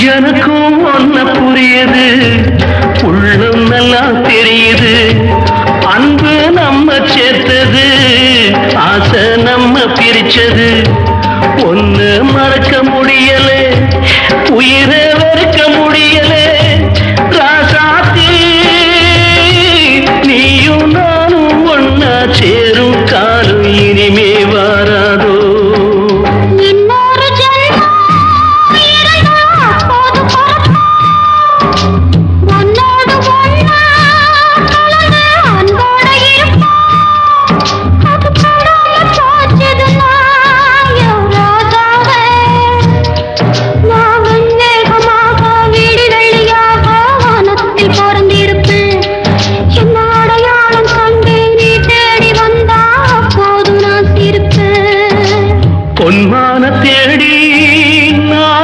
எனக்கும் ஒன்ன புரியுது, உள்ளம் நல்லா தெரியுது. அன்பு நம்ம சேர்த்தது, ஆசை நம்ம பிரிச்சது. ஒன்னு மறக்க முடியல,